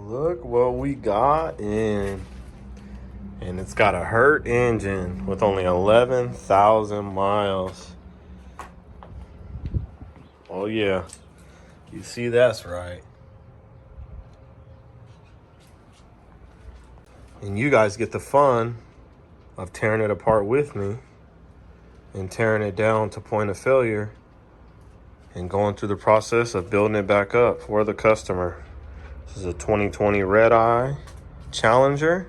Look what we got in. And it's got a Hurt engine with only 11,000 miles. Oh yeah, you see that's right. And you guys get the fun of tearing it apart with me and tearing it down to point of failure and going through the process of building it back up for the customer. This is a 2020 Redeye Challenger,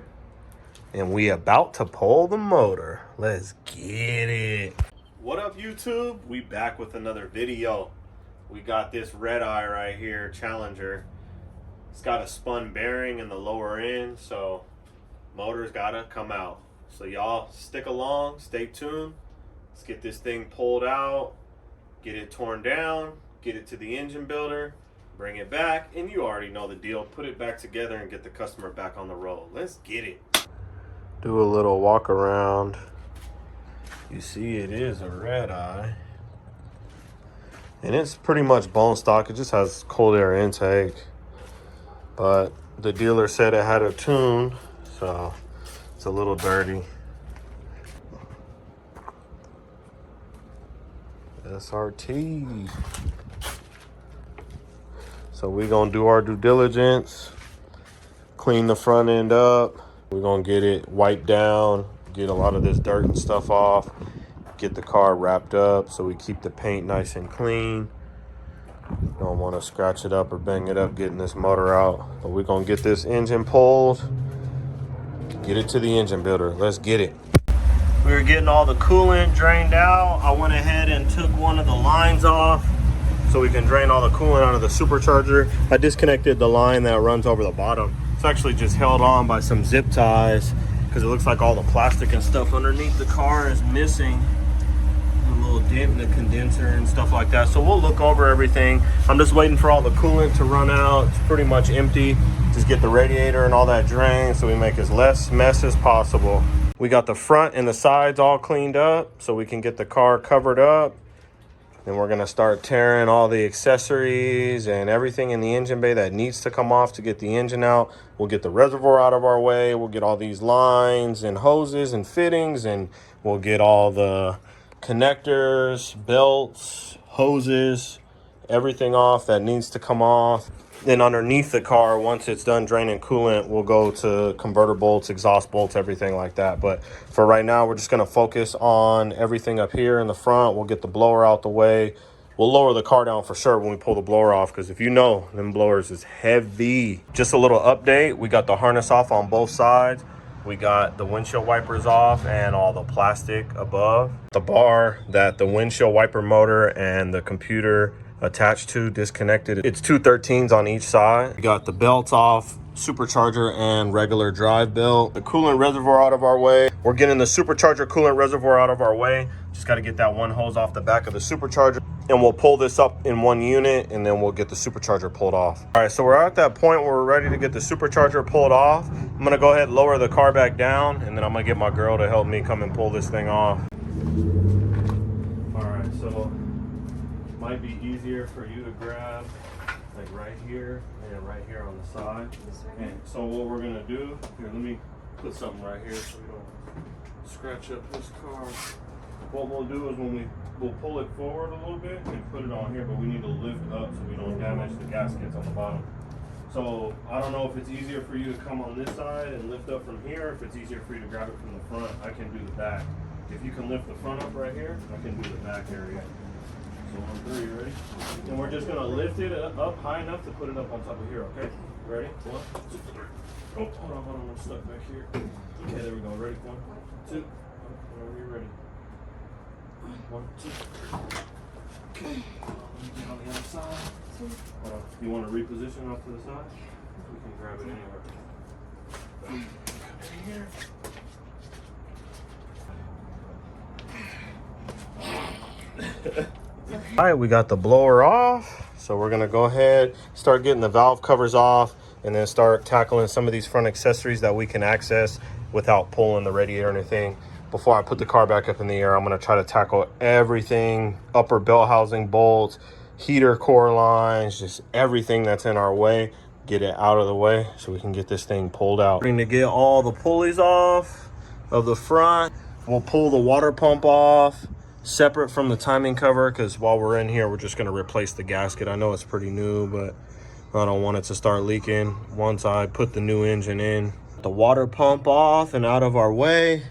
and we about to pull the motor. Let's get it. What up, YouTube? We back with another video. We got this Redeye right here, Challenger. It's got a spun bearing in the lower end, so motor's gotta come out. So y'all stick along, stay tuned. Let's get this thing pulled out, get it torn down, get it to the engine builder, bring it back, and you already know the deal. Put it back together and get the customer back on the road. Let's get it. Do a little walk around. You see it is a Redeye. And it's pretty much bone stock. It just has cold air intake. But the dealer said it had a tune, so it's a little dirty. SRT. So we're gonna do our due diligence, clean the front end up. We're gonna get it wiped down, get a lot of this dirt and stuff off, get the car wrapped up so we keep the paint nice and clean. Don't want to scratch it up or bang it up getting this motor out. But we're gonna get this engine pulled, get it to the engine builder. Let's get it. We were getting all the coolant drained out. I went ahead and took one of the lines off so we can drain all the coolant out of the supercharger. I disconnected the line that runs over the bottom. It's actually just held on by some zip ties because it looks like all the plastic and stuff underneath the car is missing. A little dent in the condenser and stuff like that. So we'll look over everything. I'm just waiting for all the coolant to run out. It's pretty much empty. Just get the radiator and all that drained so we make as less mess as possible. We got the front and the sides all cleaned up so we can get the car covered up. Then we're gonna start tearing all the accessories and everything in the engine bay that needs to come off to get the engine out. We'll get the reservoir out of our way. We'll get all these lines and hoses and fittings, and we'll get all the connectors, belts, hoses, everything off that needs to come off. Then underneath the car, once it's done draining coolant, we'll go to converter bolts, exhaust bolts, everything like that. But for right now, we're just gonna focus on everything up here in the front. We'll get the blower out the way. We'll lower the car down for sure when we pull the blower off, because if you know, them blowers is heavy. Just a little update, we got the harness off on both sides. We got the windshield wipers off and all the plastic above. The bar that the windshield wiper motor and the computer attached to disconnected. It's 213s on each side. We got the belts off, supercharger and regular drive belt. The coolant reservoir out of our way. We're getting the supercharger coolant reservoir out of our way. Just got to get that one hose off the back of the supercharger, and we'll pull this up in one unit, and then we'll get the supercharger pulled off. All right, so we're at that point where we're ready to get the supercharger pulled off. I'm gonna go ahead and lower the car back down, and then I'm gonna get my girl to help me come and pull this thing off. All right, so might be easier for you to grab like right here and right here on the side. And so what we're gonna do here, let me put something right here so we don't scratch up this car. What we'll do is we'll pull it forward a little bit and put it on here, but we need to lift up so we don't damage the gaskets on the bottom. So I don't know if it's easier for you to come on this side and lift up from here, if it's easier for you to grab it from the front. I can do the back. If you can lift the front up right here, I can do the back area. So on three, you ready? And we're just gonna lift it up high enough to put it up on top of here, okay? Ready? 1, 2, 3. Oh, hold on, I'm stuck back here. Okay, there we go. Ready? 1, 2. Whenever you're ready. 1, 2. Okay. Let me get on the other side. Hold on. You want to reposition off to the side? We can grab it anywhere. Come in here. All right, we got the blower off, so we're gonna go ahead, start getting the valve covers off, and then start tackling some of these front accessories that we can access without pulling the radiator or anything. Before I put the car back up in the air, I'm gonna try to tackle everything, upper belt housing bolts, heater core lines, just everything that's in our way. get it out of the way so we can get this thing pulled out. We're going to get all the pulleys off of the front. We'll pull the water pump off separate from the timing cover, because while we're in here, we're just going to replace the gasket. I know it's pretty new, but I don't want it to start leaking once I put the new engine in. The water pump off and out of our way.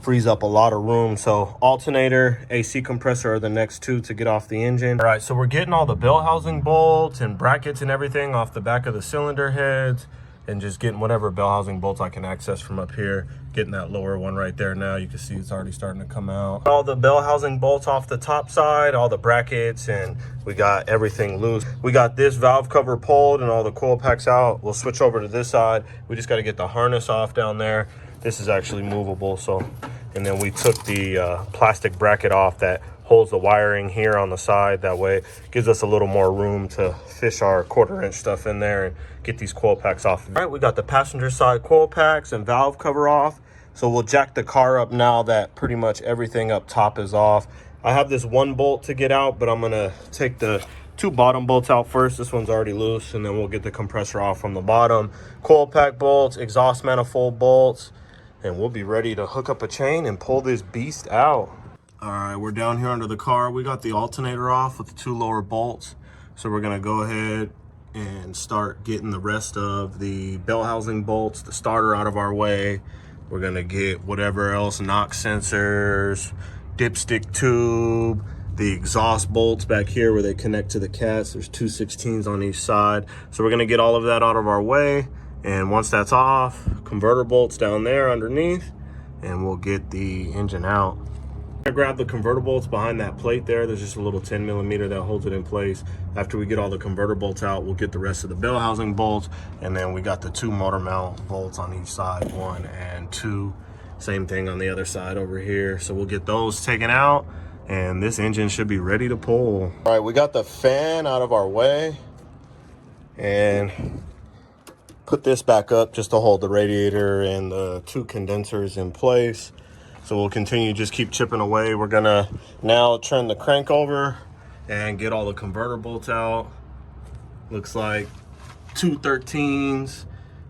Frees up a lot of room. So alternator, AC compressor are the next two to get off the engine. All right, so we're getting all the bell housing bolts and brackets and everything off the back of the cylinder heads, and just getting whatever bell housing bolts I can access from up here. Getting that lower one right there now. You can see it's already starting to come out. All the bell housing bolts off the top side, all the brackets, and we got everything loose. We got this valve cover pulled and all the coil packs out. We'll switch over to this side. We just got to get the harness off down there. This is actually movable, so, and then we took the plastic bracket off that holds the wiring here on the side. That way gives us a little more room to fish our 1/4 inch stuff in there and get these coil packs off. All right, we got the passenger side coil packs and valve cover off. So we'll jack the car up now that pretty much everything up top is off. I have this one bolt to get out, but I'm gonna take the 2 bottom bolts out first. This one's already loose, and then we'll get the compressor off from the bottom. Coil pack bolts, exhaust manifold bolts, and we'll be ready to hook up a chain and pull this beast out. All right, we're down here under the car. We got the alternator off with the 2 lower bolts. So we're gonna go ahead and start getting the rest of the bell housing bolts, the starter out of our way. We're gonna get whatever else, knock sensors, dipstick tube, the exhaust bolts back here where they connect to the cats. There's 2 16s on each side. So we're gonna get all of that out of our way. And once that's off, converter bolts down there underneath, and we'll get the engine out. I grab the converter bolts behind that plate there. There's just a little 10mm that holds it in place. After we get all the converter bolts out, we'll get the rest of the bell housing bolts, and then we got the 2 motor mount bolts on each side, 1 and 2. Same thing on the other side over here. So we'll get those taken out, and this engine should be ready to pull. All right, we got the fan out of our way, and put this back up just to hold the radiator and the 2 condensers in place. So we'll continue, just keep chipping away. We're gonna now turn the crank over and get all the converter bolts out. Looks like 2 13s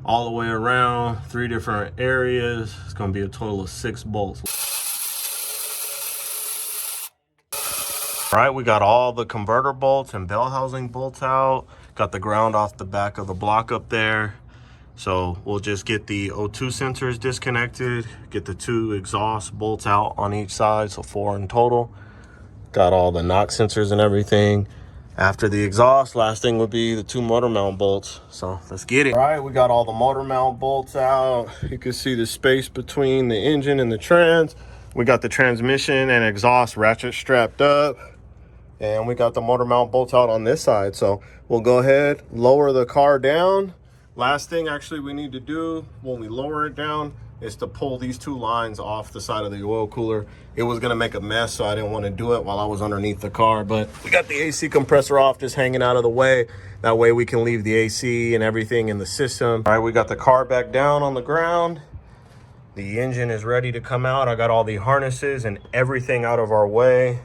all the way around, 3 different areas. It's gonna be a total of 6 bolts. All right, we got all the converter bolts and bell housing bolts out. Got the ground off the back of the block up there. So we'll just get the O2 sensors disconnected, get the 2 exhaust bolts out on each side, so 4 in total. Got all the knock sensors and everything. After the exhaust, last thing would be the 2 motor mount bolts. So let's get it. All right, we got all the motor mount bolts out. You can see the space between the engine and the trans. We got the transmission and exhaust ratchet strapped up. And we got the motor mount bolts out on this side. So we'll go ahead, lower the car down. Last thing actually we need to do when we lower it down is to pull these 2 lines off the side of the oil cooler. It was gonna make a mess, so I didn't want to do it while I was underneath the car, but we got the AC compressor off, just hanging out of the way. That way we can leave the AC and everything in the system. All right, we got the car back down on the ground. The engine is ready to come out. I got all the harnesses and everything out of our way.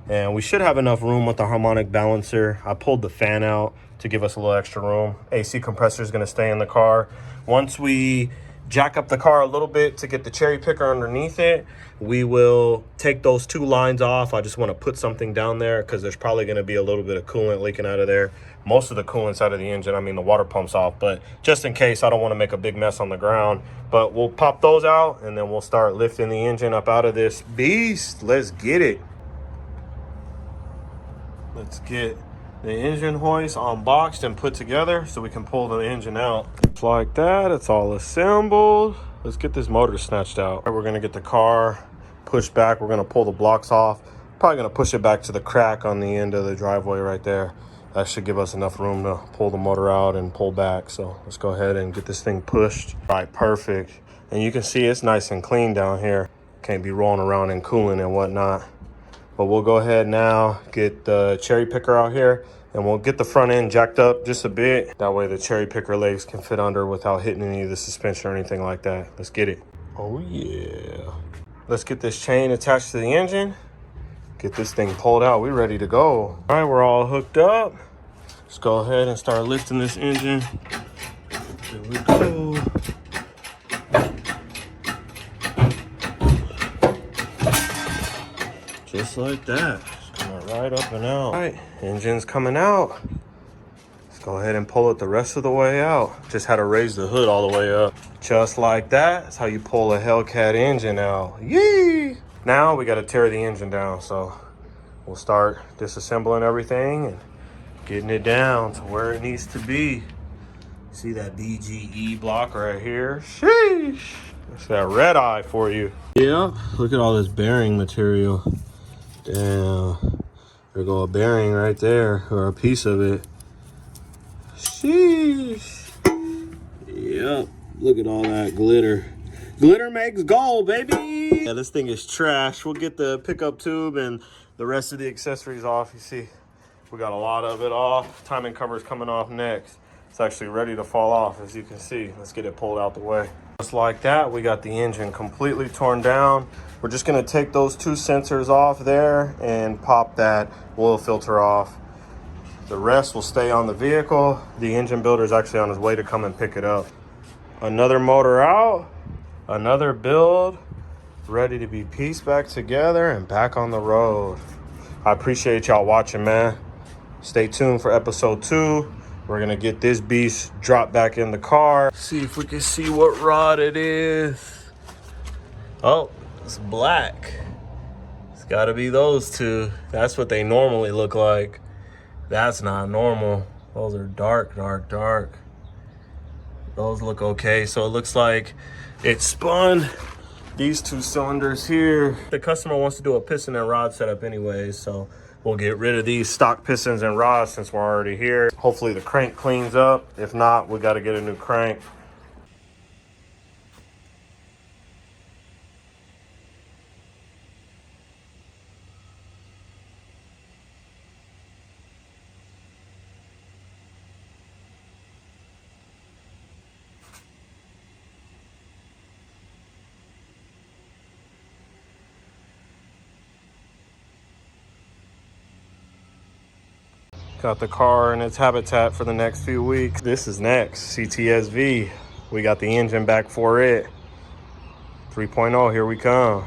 And we should have enough room with the harmonic balancer. I pulled the fan out to give us a little extra room. AC compressor is gonna stay in the car. Once we jack up the car a little bit to get the cherry picker underneath it, we will take those 2 lines off. I just wanna put something down there because there's probably gonna be a little bit of coolant leaking out of there. Most of the coolant's out of the engine. I mean, the water pump's off, but just in case, I don't wanna make a big mess on the ground. But we'll pop those out, and then we'll start lifting the engine up out of this beast. Let's get it. Let's get the engine hoist unboxed and put together so we can pull the engine out. Just like that, it's all assembled. Let's get this motor snatched out. We're gonna get the car pushed back. We're gonna pull the blocks off. Probably gonna push it back to the crack on the end of the driveway right there. That should give us enough room to pull the motor out and pull back. So let's go ahead and get this thing pushed. All right, perfect. And you can see it's nice and clean down here. Can't be rolling around in coolant and whatnot. But we'll go ahead now, get the cherry picker out here, and we'll get the front end jacked up just a bit. That way the cherry picker legs can fit under without hitting any of the suspension or anything like that. Let's get it. Oh yeah. Let's get this chain attached to the engine. Get this thing pulled out. We're ready to go. All right, we're all hooked up. Let's go ahead and start lifting this engine. There we go. Just like that. It's coming right up and out. All right, engine's coming out. Let's go ahead and pull it the rest of the way out. Just had to raise the hood all the way up. Just like that. That's how you pull a Hellcat engine out. Yee! Now we got to tear the engine down. So we'll start disassembling everything and getting it down to where it needs to be. See that BGE block right here? Sheesh! That's that Redeye for you. Yeah, look at all this bearing material. Damn. There go a bearing right there, or a piece of it. Sheesh. Yep, look at all that glitter. Glitter makes gold, baby! Yeah, this thing is trash. We'll get the pickup tube and the rest of the accessories off. You see, we got a lot of it off. Timing cover's coming off next. It's actually ready to fall off, as you can see. Let's get it pulled out the way. Just like that, we got the engine completely torn down. We're just gonna take those two sensors off there and pop that oil filter off. The rest will stay on the vehicle. The engine builder is actually on his way to come and pick it up. Another motor out, another build, ready to be pieced back together and back on the road. I appreciate y'all watching, man. Stay tuned for episode 2. We're gonna get this beast dropped back in the car. See if we can see what rod it is. Oh, it's black. It's gotta be those two. That's what they normally look like. That's not normal. Those are dark, dark, dark. Those look okay. So it looks like it's spun. These two cylinders here. The customer wants to do a piston and rod setup anyways, so we'll get rid of these stock pistons and rods since we're already here. Hopefully the crank cleans up. If not, we gotta get a new crank. Got the car in its habitat for the next few weeks. This is next, CTSV. We got the engine back for it. 3.0, here we come.